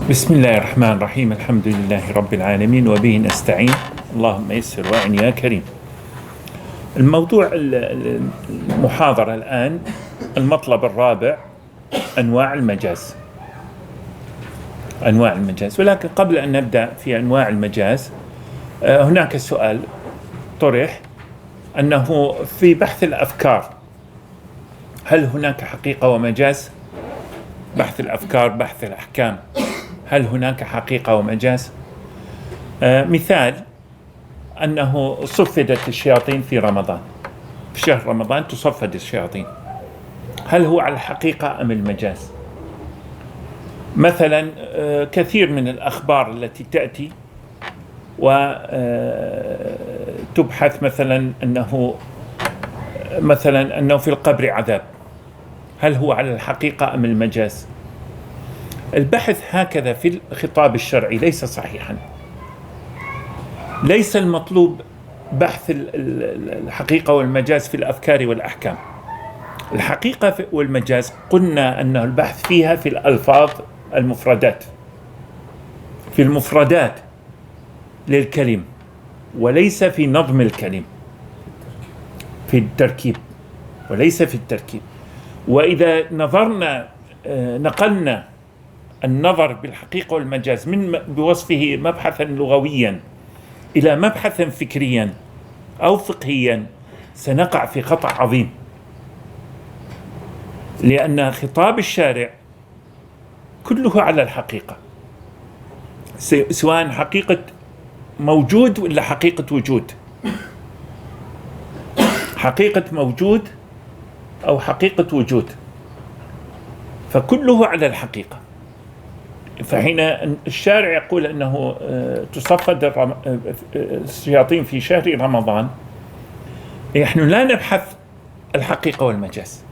بسم الله الرحمن الرحيم. الحمد لله رب العالمين وبه نستعين. اللهم يسر وأعن يا كريم. الموضوع المحاضرة الآن المطلب الرابع، أنواع المجاز. أنواع المجاز. ولكن قبل أن نبدأ في أنواع المجاز هناك سؤال طرح، أنه في بحث الأفكار هل هناك حقيقة ومجاز؟ بحث الأفكار، بحث الأحكام، هل هناك حقيقة ومجاز؟ مثال أنه صفدت الشياطين في رمضان، في شهر رمضان تصفد الشياطين، هل هو على الحقيقة أم المجاز؟ مثلا كثير من الأخبار التي تأتي وتبحث مثلا أنه في القبر عذاب، هل هو على الحقيقة أم المجاز؟ البحث هكذا في الخطاب الشرعي ليس صحيحا. ليس المطلوب بحث الحقيقة والمجاز في الأفكار والأحكام. الحقيقة والمجاز قلنا أن البحث فيها في الألفاظ، المفردات، في المفردات للكلم، وليس في نظم الكلم، في التركيب، وليس في التركيب. وإذا نقلنا النظر بالحقيقة والمجاز من بوصفه مبحثا لغويا إلى مبحثا فكريا أو فقهيا سنقع في خطأ عظيم، لأن خطاب الشارع كله على الحقيقة، سواء حقيقة موجود ولا حقيقة وجود، حقيقة موجود أو حقيقة وجود، فكله على الحقيقة. فحين الشارع يقول أنه تصفد الشياطين في شهر رمضان، نحن لا نبحث الحقيقة والمجاز،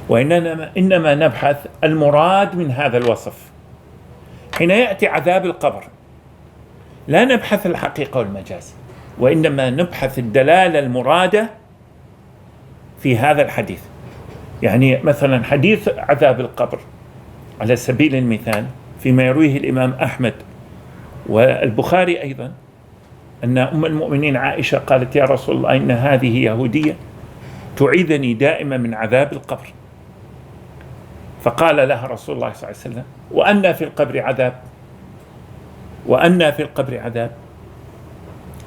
وإنما نبحث المراد من هذا الوصف. حين يأتي عذاب القبر لا نبحث الحقيقة والمجاز، وإنما نبحث الدلالة المرادة في هذا الحديث. يعني مثلا حديث عذاب القبر على سبيل المثال فيما يرويه الإمام أحمد والبخاري أيضا، أن أم المؤمنين عائشة قالت: يا رسول الله، إن هذه يهودية تعيذني دائما من عذاب القبر. فقال لها رسول الله صلى الله عليه وسلم: وأن في القبر عذاب، وأن في القبر عذاب.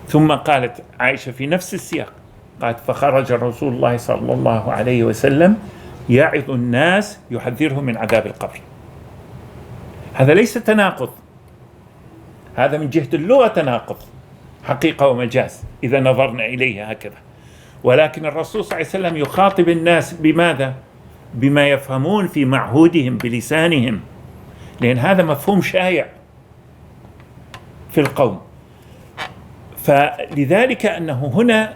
ثم قالت عائشة في نفس السياق، قالت: فخرج رسول الله صلى الله عليه وسلم يعظ الناس يحذرهم من عذاب القبر. هذا ليس تناقض، هذا من جهة اللغة تناقض، حقيقة ومجاز إذا نظرنا إليه هكذا. ولكن الرسول صلى الله عليه وسلم يخاطب الناس بماذا؟ بما يفهمون في معهودهم بلسانهم، لأن هذا مفهوم شائع في القوم. فلذلك أنه هنا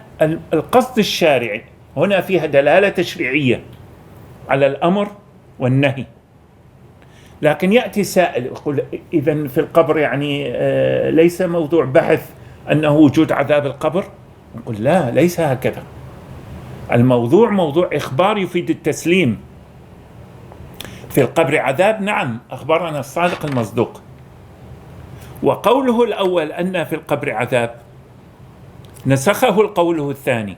القصد الشارعي هنا فيها دلالة تشريعية على الأمر والنهي. لكن يأتي سائل يقول: إذن في القبر يعني ليس موضوع بحث أنه وجود عذاب القبر؟ نقول: لا، ليس هكذا. الموضوع موضوع إخبار يفيد التسليم. في القبر عذاب، نعم، أخبرنا الصادق المصدوق. وقوله الأول أن في القبر عذاب نسخه القوله الثاني،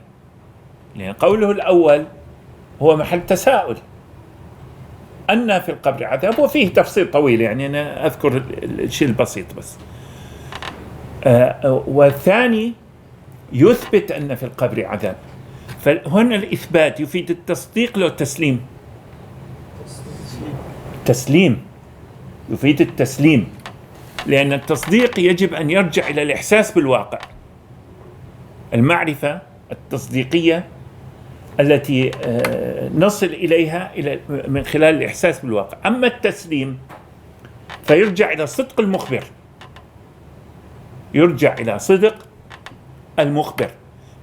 لأن قوله الأول هو محل تساؤل، أن في القبر عذاب، وفيه تفصيل طويل، يعني أنا أذكر الشيء البسيط بس. والثاني يثبت أن في القبر عذاب. فهنا الإثبات يفيد التصديق لو التسليم. تسليم يفيد التسليم، لأن التصديق يجب أن يرجع إلى الإحساس بالواقع، المعرفة التصديقية التي نصل إليها من خلال الإحساس بالواقع. أما التسليم فيرجع إلى صدق المخبر، يرجع إلى صدق المخبر.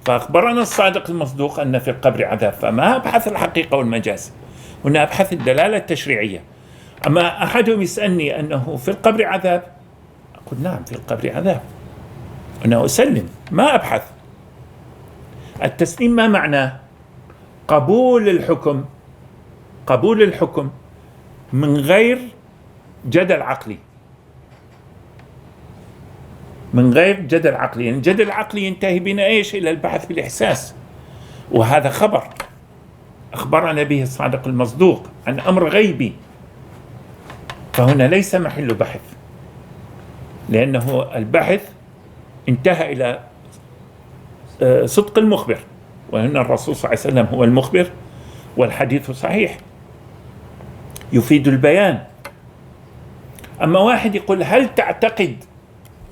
فأخبرنا الصادق المصدوق أن في القبر عذاب، فما أبحث الحقيقة والمجاز، هنا أبحث الدلالة التشريعية. أما أحدهم يسألني أنه في القبر عذاب، أقول: نعم، في القبر عذاب، أنا أسلم، ما أبحث. التسليم ما معناه؟ قبول الحكم، قبول الحكم من غير جدل عقلي، من غير جدل عقلي. يعني الجدل العقلي ينتهي بنا إيش؟ إلى البحث بالإحساس، وهذا خبر أخبرنا به الصادق المصدوق عن أمر غيبي، فهنا ليس محل بحث، لأنه البحث انتهى إلى صدق المخبر، وأن الرسول صلى الله عليه وسلم هو المخبر، والحديث صحيح يفيد البيان. أما واحد يقول هل تعتقد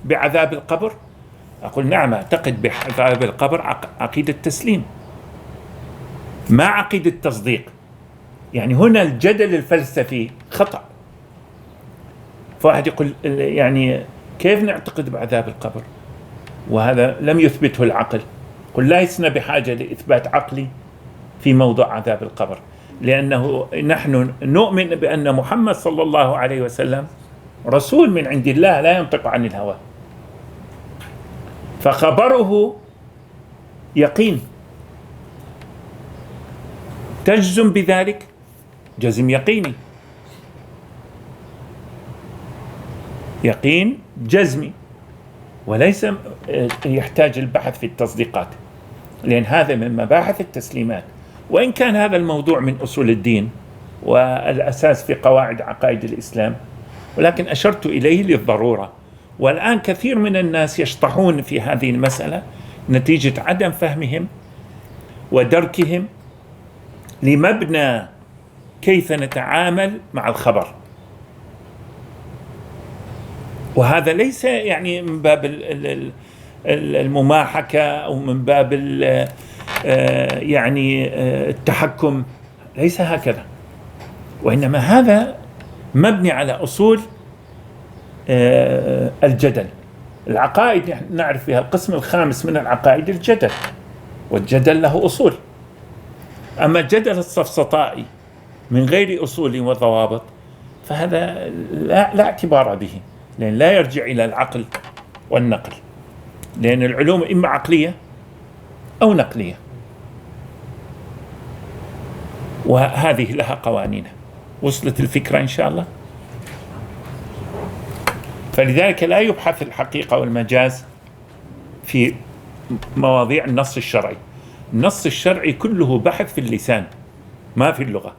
بعذاب القبر؟ أقول نعم أعتقد بعذاب القبر عقيدة تسليم، ما عقيدة تصديق. يعني هنا الجدل الفلسفي خطأ. فواحد يقول يعني كيف نعتقد بعذاب القبر وهذا لم يثبته العقل؟ قل لسنا بحاجة لإثبات عقلي في موضوع عذاب القبر، لأنه نحن نؤمن بأن محمد صلى الله عليه وسلم رسول من عند الله لا ينطق عن الهوى، فخبره يقين. تجزم بذلك جزم يقيني، يقين جزمي، وليس يحتاج البحث في التصديقات، لأن هذا من مباحث التسليمات. وإن كان هذا الموضوع من أصول الدين والأساس في قواعد عقائد الإسلام، ولكن أشرت إليه للضرورة. والآن كثير من الناس يشطحون في هذه المسألة نتيجة عدم فهمهم ودركهم لمبنى كيف نتعامل مع الخبر، وهذا ليس يعني من باب المماحكة أو من باب يعني التحكم، ليس هكذا، وإنما هذا مبني على أصول الجدل. العقائد نعرف فيها القسم الخامس من العقائد الجدل، والجدل له أصول. أما الجدل السفسطائي من غير أصول وضوابط فهذا لا اعتبار به، لأن لا يرجع إلى العقل والنقل، لأن العلوم إما عقلية أو نقلية، وهذه لها قوانينها. وصلت الفكرة إن شاء الله؟ فلذلك لا يبحث الحقيقة والمجاز في مواضيع النص الشرعي. النص الشرعي كله بحث في اللسان ما في اللغة.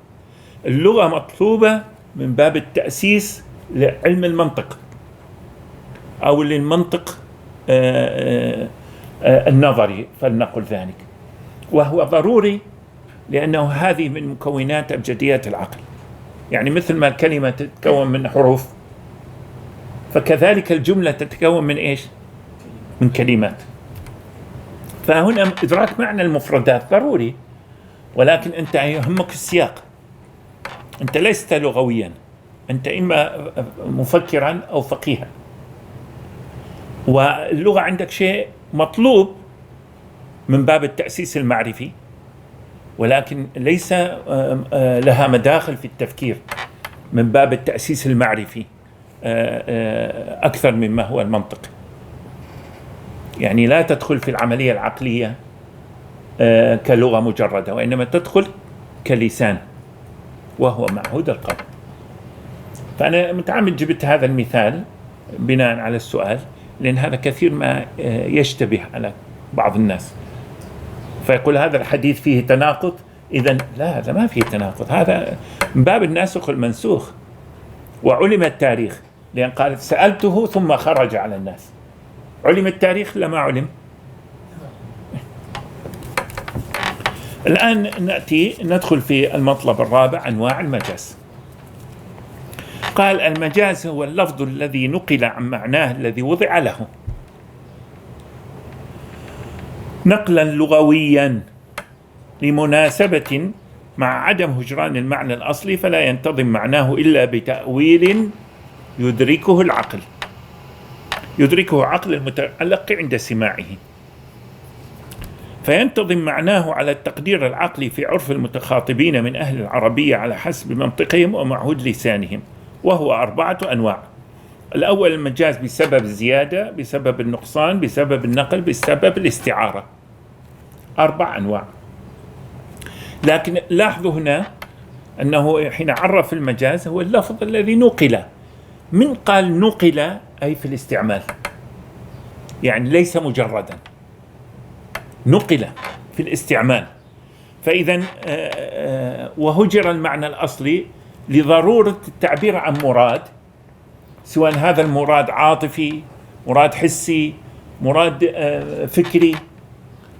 اللغة مطلوبة من باب التأسيس لعلم المنطق أو للمنطق النظري فلنقل ذلك، وهو ضروري لأنه هذه من مكونات أبجديات العقل. يعني مثل ما الكلمة تتكون من حروف، فكذلك الجملة تتكون من إيش؟ من كلمات. فهنا إدراك معنى المفردات ضروري، ولكن أنت يهمك السياق. أنت لست لغويا، أنت إما مفكرا أو فقيها، واللغة عندك شيء مطلوب من باب التأسيس المعرفي، ولكن ليس لها مداخل في التفكير من باب التأسيس المعرفي أكثر مما هو المنطق. يعني لا تدخل في العملية العقلية كلغة مجردة، وإنما تدخل كلسان وهو معهود القول. فأنا متعمد جبت هذا المثال بناء على السؤال، لأن هذا كثير ما يشتبه على بعض الناس، فيقول هذا الحديث فيه تناقض. إذن لا، هذا ما فيه تناقض، هذا من باب الناسخ والمنسوخ. وعلم التاريخ، لأن قالت سألته ثم خرج على الناس. علم التاريخ لما علم. الآن ندخل في المطلب الرابع، أنواع المجاز. قال المجاز هو اللفظ الذي نقل عن معناه الذي وضع له نقلا لغويا لمناسبة مع عدم هجران المعنى الأصلي، فلا ينتظم معناه إلا بتأويل يدركه العقل، يدركه عقل المتلقي عند سماعه، فينتظم معناه على التقدير العقلي في عرف المتخاطبين من أهل العربية على حسب منطقهم ومعهود لسانهم، وهو 4 أنواع. الأول المجاز بسبب الزيادة، بسبب النقصان، بسبب النقل، بسبب الاستعارة. 4 أنواع. لكن لاحظوا هنا أنه حين عرف المجاز هو اللفظ الذي نقل، من قال نقل أي في الاستعمال، يعني ليس مجردا، نقل في الاستعمال. فإذا وهجر المعنى الأصلي لضرورة التعبير عن مراد، سواء هذا المراد عاطفي، مراد حسي، مراد فكري.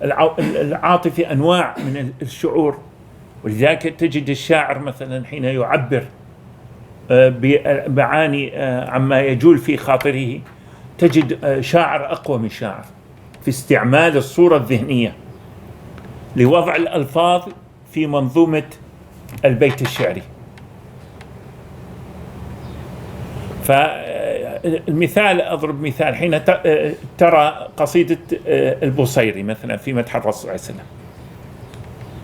العاطفي أنواع من الشعور، ولذلك تجد الشاعر مثلا حين يعبر بمعاني عما يجول في خاطره، تجد شاعر أقوى من شاعر في استعمال الصورة الذهنية لوضع الألفاظ في منظومة البيت الشعري. فالمثال، أضرب مثال، حين ترى قصيدة البوصيري مثلا في مدح الرسول صلى الله عليه وسلم،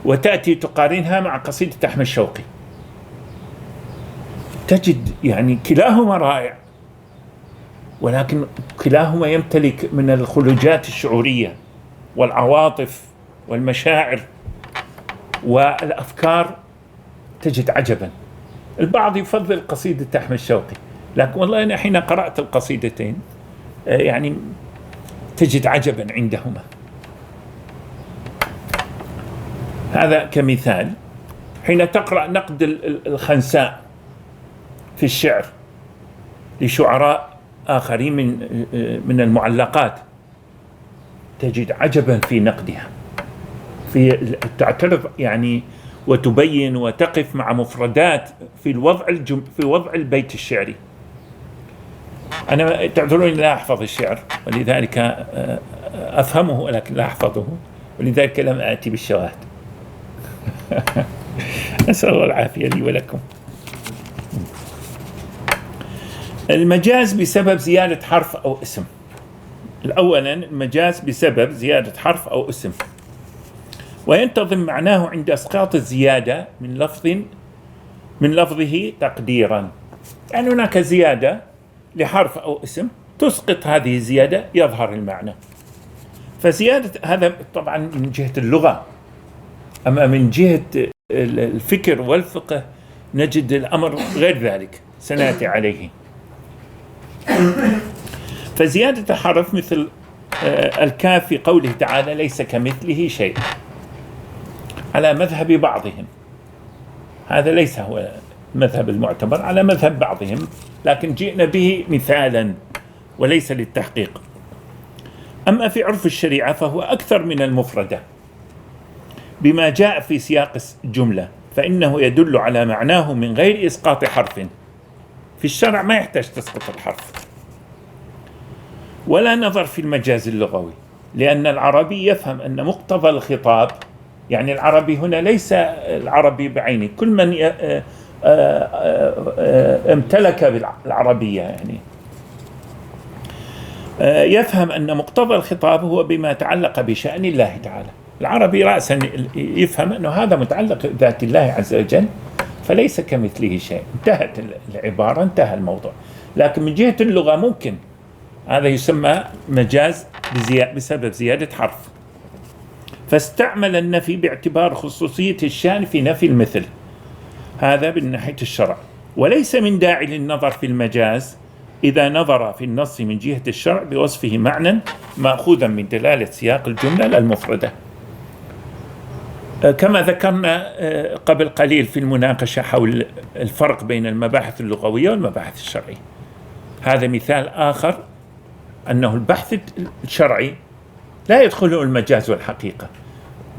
وتأتي تقارنها مع قصيدة أحمد شوقي، تجد يعني كلاهما رائع، ولكن كلاهما يمتلك من الخلوجات الشعورية والعواطف والمشاعر والأفكار، تجد عجبا. البعض يفضل قصيدة أحمد شوقي، لكن والله أنا حين قرأت القصيدتين يعني تجد عجبا عندهما. هذا كمثال. حين تقرأ نقد الخنساء في الشعر لشعراء آخرين من المعلقات، تجد عجبا في نقدها، في تعترض يعني وتبين وتقف مع مفردات في وضع البيت الشعري. أنا تعذروني لا أحفظ الشعر، ولذلك أفهمه ولكن لا أحفظه، ولذلك لم آتي بالشواهد. أسأل الله العافية لي ولكم. المجاز بسبب زيادة حرف أو اسم. أولا المجاز بسبب زيادة حرف أو اسم، وينتظم معناه عند إسقاط الزيادة من لفظه تقديرا. يعني هناك زيادة لحرف أو اسم تسقط هذه الزيادة يظهر المعنى. فزيادة هذا طبعا من جهة اللغة، أما من جهة الفكر والفقه نجد الأمر غير ذلك، سنأتي عليه. فزيادة حرف مثل الكاف في قوله تعالى ليس كمثله شيء، على مذهب بعضهم، هذا ليس هو المذهب المعتبر، على مذهب بعضهم، لكن جئنا به مثالا وليس للتحقيق. أما في عرف الشريعة فهو أكثر من المفردة بما جاء في سياق الجملة، فإنه يدل على معناه من غير إسقاط حرف. في الشرع ما يحتاج تسقط الحرف. ولا نظر في المجاز اللغوي، لأن العربي يفهم أن مقتضى الخطاب، يعني العربي هنا ليس العربي بعينه، كل من امتلك بالعربية يعني يفهم أن مقتضى الخطاب هو بما تعلق بشأن الله تعالى. العربي رأسا يفهم أنه هذا متعلق بذات الله عز وجل، فليس كمثله شيء، انتهت العبارة، انتهى الموضوع. لكن من جهة اللغة ممكن هذا يسمى مجاز بسبب زيادة حرف. فاستعمل النفي باعتبار خصوصية الشأن في نفي المثل، هذا من ناحية الشرع. وليس من داعي للنظر في المجاز إذا نظر في النص من جهة الشرع بوصفه معنى مأخوذا من دلالة سياق الجملة المفردة، كما ذكرنا قبل قليل في المناقشة حول الفرق بين المباحث اللغوية والمباحث الشرعية. هذا مثال آخر أنه البحث الشرعي لا يدخله المجاز والحقيقة،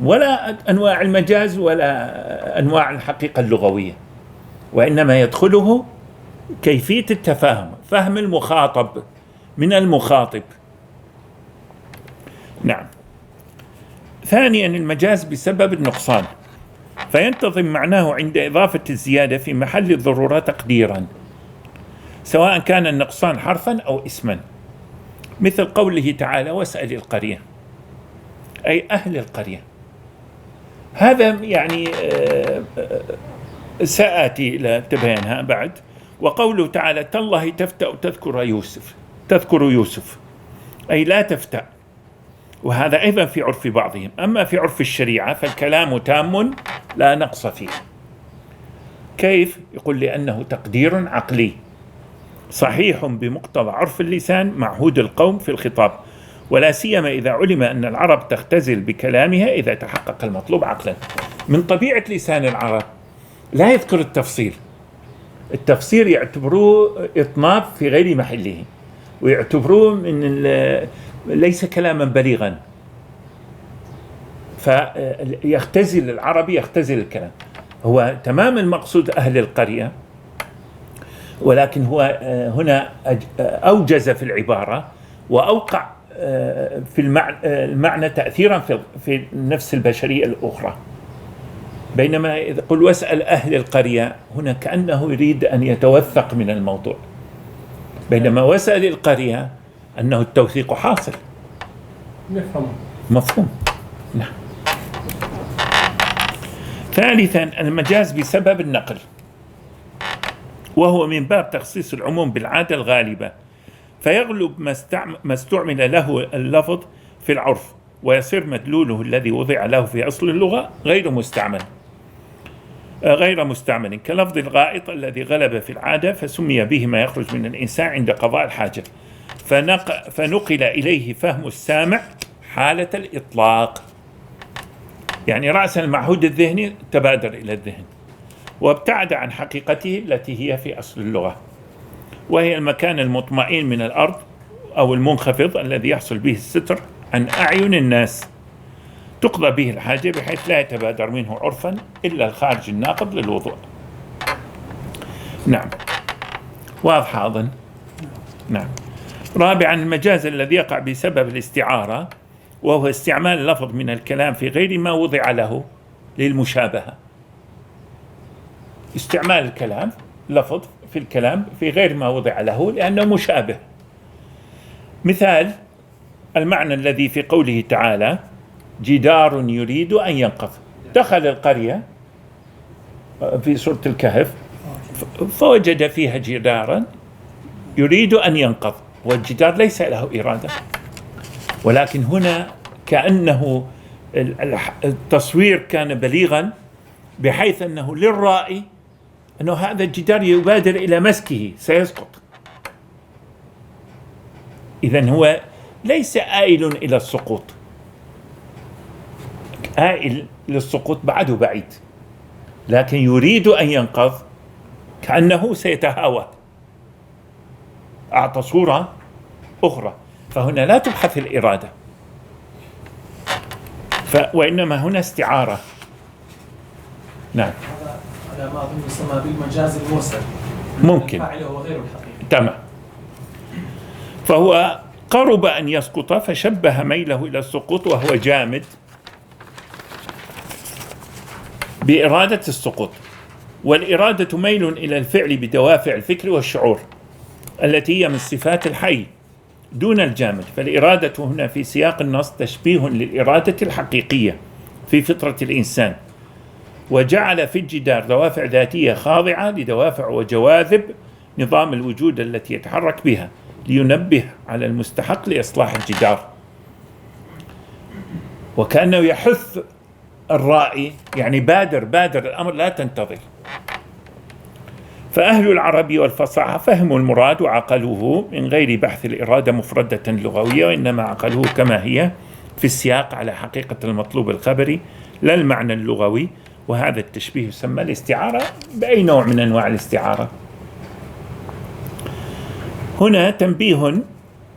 ولا أنواع المجاز ولا أنواع الحقيقة اللغوية، وإنما يدخله كيفية التفاهم، فهم المخاطب من المخاطب. نعم. ثانيا المجاز بسبب النقصان، فينتظم معناه عند إضافة الزيادة في محل الضرورة تقديرا، سواء كان النقصان حرفا أو اسما، مثل قوله تعالى واسأل القرية، أي أهل القرية. هذا يعني سآتي إلى تبيانها بعد. وقوله تعالى تالله تفتأ تذكر يوسف، أي لا تفتأ، وهذا أيضا في عرف بعضهم. أما في عرف الشريعة فالكلام تام لا نقص فيه. كيف؟ يقول لأنه تقدير عقلي، صحيح بمقتضى عرف اللسان معهود القوم في الخطاب، ولا سيما إذا علم أن العرب تختزل بكلامها إذا تحقق المطلوب عقلا. من طبيعة لسان العرب لا يذكر التفصيل، التفسير يعتبروه إطناب في غير محله، ويعتبروه ليس كلاما بليغا، فيختزل العربي، يختزل الكلام. هو تمام المقصود أهل القرية، ولكن هو هنا أوجز في العبارة وأوقع في المعنى تأثيرا في نفس البشرية الأخرى. بينما يقول واسأل أهل القرية، هنا كأنه يريد أن يتوثق من الموضوع، بينما واسأل القرية أنه التوثيق حاصل. مفهوم. نعم. ثالثا المجاز بسبب النقل، وهو من باب تخصيص العموم بالعادة الغالبة، فيغلب ما استعمل له اللفظ في العرف، ويصير مدلوله الذي وضع له في أصل اللغة غير مستعمل كلفظ الغائط الذي غلب في العادة فسمي به ما يخرج من الإنسان عند قضاء الحاجة، فنقل إليه فهم السامع حالة الإطلاق، يعني رأسا المعهود الذهني تبادر إلى الذهن، وابتعد عن حقيقته التي هي في أصل اللغة، وهي المكان المطمئن من الأرض أو المنخفض الذي يحصل به الستر عن أعين الناس، تقضى به الحاجة بحيث لا يتبادر منه عرفا إلا الخارج الناقض للوضوء. نعم، واضحة أظن. نعم. رابعا المجاز الذي يقع بسبب الاستعارة، وهو استعمال اللفظ من الكلام في غير ما وضع له للمشابهة. استعمال الكلام لفظ في الكلام في غير ما وضع له لأنه مشابه. مثال المعنى الذي في قوله تعالى جدار يريد أن ينقض، دخل القرية في سورة الكهف فوجد فيها جدارا يريد أن ينقض، والجدار ليس له إرادة، ولكن هنا كأنه التصوير كان بليغا بحيث أنه للرائي أنه هذا الجدار يبادر إلى مسكه سيسقط. إذن هو ليس آئل إلى السقوط، آئل للسقوط بعده بعيد، لكن يريد أن ينقض كأنه سيتهاوى، أعطى صورة أخرى. فهنا لا تبحث الإرادة، وإنما هنا استعارة. نعم، هذا ما أظن يسمى بالمجاز المرسل، ممكن الفاعل هو غير الحقيقي. تمام. فهو قرب أن يسقط فشبه ميله إلى السقوط وهو جامد بإرادة السقوط، والإرادة ميل إلى الفعل بدوافع الفكر والشعور التي هي من صفات الحي دون الجامد. فالإرادة هنا في سياق النص تشبيه للإرادة الحقيقية في فطرة الإنسان، وجعل في الجدار دوافع ذاتية خاضعة لدوافع وجواذب نظام الوجود التي يتحرك بها لينبه على المستحق لإصلاح الجدار، وكأنه يحث الرائي، يعني بادر الأمر لا تنتظر. فأهل العربي والفصاحة فهموا المراد وعقلوه من غير بحث الإرادة مفردة لغوية، وإنما عقلوه كما هي في السياق على حقيقة المطلوب الخبري لا المعنى اللغوي. وهذا التشبيه يسمى الاستعارة بأي نوع من أنواع الاستعارة. هنا تنبيه: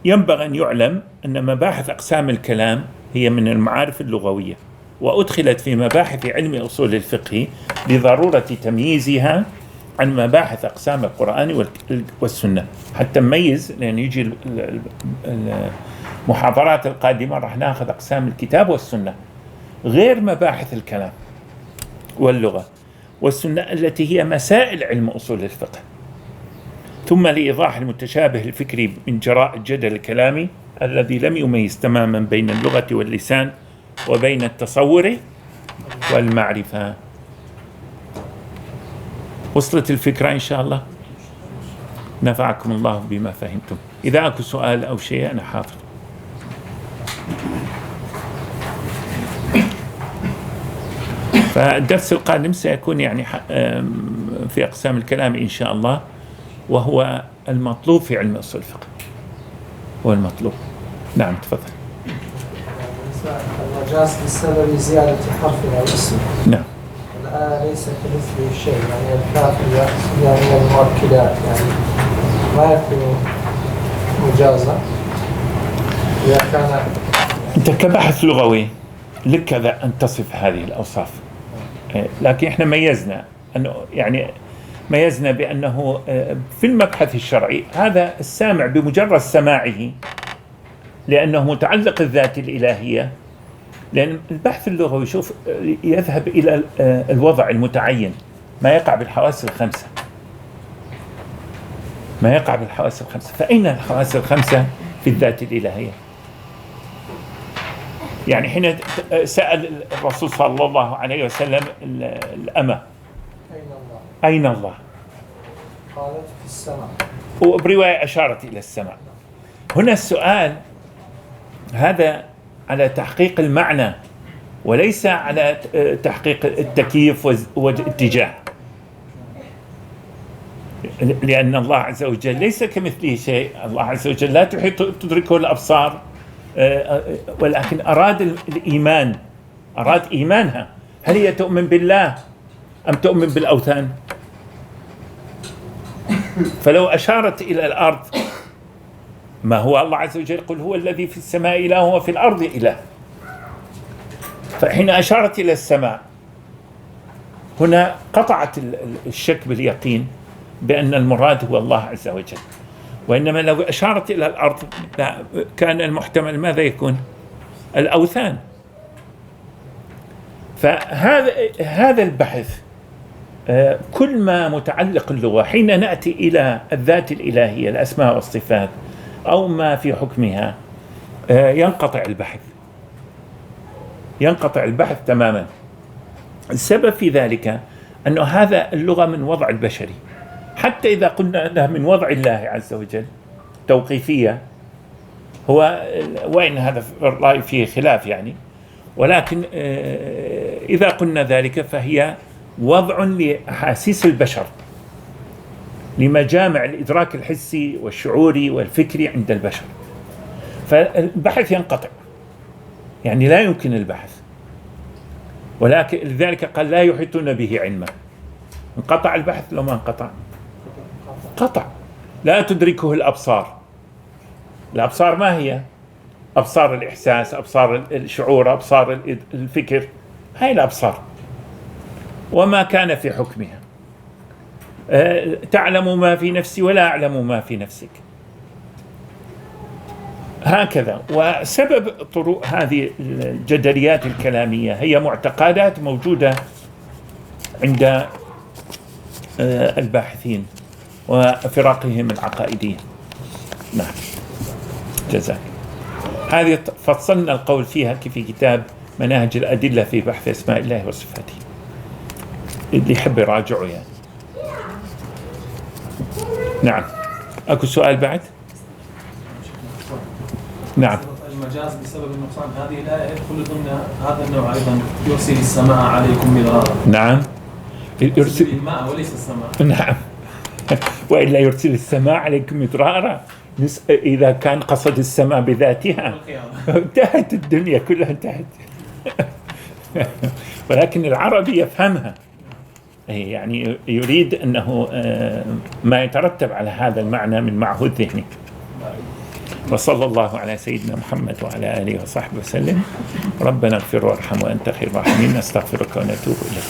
ينبغي أن يعلم أن مباحث أقسام الكلام هي من المعارف اللغوية، وأدخلت في مباحث علم أصول الفقه لضرورة تمييزها عن مباحث أقسام القرآن والسنة، حتى نميز، لأن يجي المحاضرات القادمة راح ناخذ أقسام الكتاب والسنة غير مباحث الكلام واللغة والسنة التي هي مسائل علم أصول الفقه. ثم لإيضاح المتشابه الفكري من جراء الجدل الكلامي الذي لم يميز تماما بين اللغة واللسان وبين التصور والمعرفة. وصلت الفكرة إن شاء الله؟ نفعكم الله بما فهمتم. إذا أكو سؤال أو شيء أنا حاضر. فالدرس القادم سيكون يعني في أقسام الكلام إن شاء الله، وهو المطلوب في علم أصول الفقه، هو المطلوب. نعم تفضل. المجاز بسبب زيادة حرف أو اسم. نعم. الآن ليس كمثله شيء، يعني الكاف يعني المؤكدات، يعني ما يكون مجازا إذا كان. أنت كبحث لغوي لك كذا أن تصف هذه الأوصاف، لكن إحنا ميزنا أنه يعني ميزنا بأنه في المبحث الشرعي هذا السامع بمجرد سماعه، لأنه متعلق الذات الإلهية، لأن البحث اللغوي شوف يذهب إلى الوضع المتعين، ما يقع بالحواس الخمسة، ما يقع بالحواس الخمسة. فأين الحواس الخمسة في الذات الإلهية؟ يعني حين سأل الرسول صلى الله عليه وسلم الأمة أين الله؟ قالت في السماء، وبرواية أشارت إلى السماء. هنا السؤال هذا على تحقيق المعنى وليس على تحقيق التكييف والاتجاه، لأن الله عز وجل ليس كمثله شيء. الله عز وجل لا تحيط تدركه الأبصار، ولكن أراد الإيمان، أراد إيمانها. هل هي تؤمن بالله أم تؤمن بالأوثان؟ فلو أشارت إلى الأرض، ما هو الله عز وجل يقول هو الذي في السماء إله وفي الأرض إله، فحين أشارت إلى السماء هنا قطعت الشك باليقين بأن المراد هو الله عز وجل. وإنما لو أشارت إلى الأرض كان المحتمل ماذا يكون؟ الأوثان. فهذا البحث كل ما متعلق اللغة، حين نأتي إلى الذات الإلهية الأسماء والصفات أو ما في حكمها ينقطع البحث، ينقطع البحث تماما. السبب في ذلك أنه هذا اللغة من وضع البشري، حتى إذا قلنا أنها من وضع الله عز وجل توقيفية، هو وإن هذا الرأي فيه خلاف يعني، ولكن إذا قلنا ذلك فهي وضع لأحاسيس البشر، لمجامع الإدراك الحسي والشعوري والفكري عند البشر، فالبحث ينقطع، يعني لا يمكن البحث. ولكن لذلك قال لا يحيطون به علما. انقطع البحث لو ما انقطع؟ قطع. لا تدركه الأبصار. الأبصار ما هي؟ أبصار الإحساس، أبصار الشعور، أبصار الفكر، هاي الأبصار وما كان في حكمها. تعلم ما في نفسي ولا أعلم ما في نفسك، هكذا. وسبب طروء هذه الجدليات الكلامية هي معتقدات موجودة عند الباحثين وفرقهم العقائدية. نعم جزاك. هذه فصلنا القول فيها في كتاب مناهج الأدلة في بحث أسماء الله وصفاته، اللي يحب يراجعه يعني. نعم أكو سؤال بعد؟ نعم. المجاز بسبب النقصان، هذه الآية يدخل ضمن هذا النوع أيضا، يرسل السماء عليكم مدرارا. نعم يرسل الماء وليس السماء. نعم وإلا يرسل السماء عليكم مدرارا، إذا كان قصد السماء بذاتها انتهت الدنيا كلها، انتهت. ولكن العربي يفهمها، يعني يريد أنه ما يترتب على هذا المعنى من معهود ذهني. وصلى الله على سيدنا محمد وعلى آله وصحبه وسلم. ربنا اغفر وارحم وأنت خير الراحمين. نستغفرك ونتوب إليك.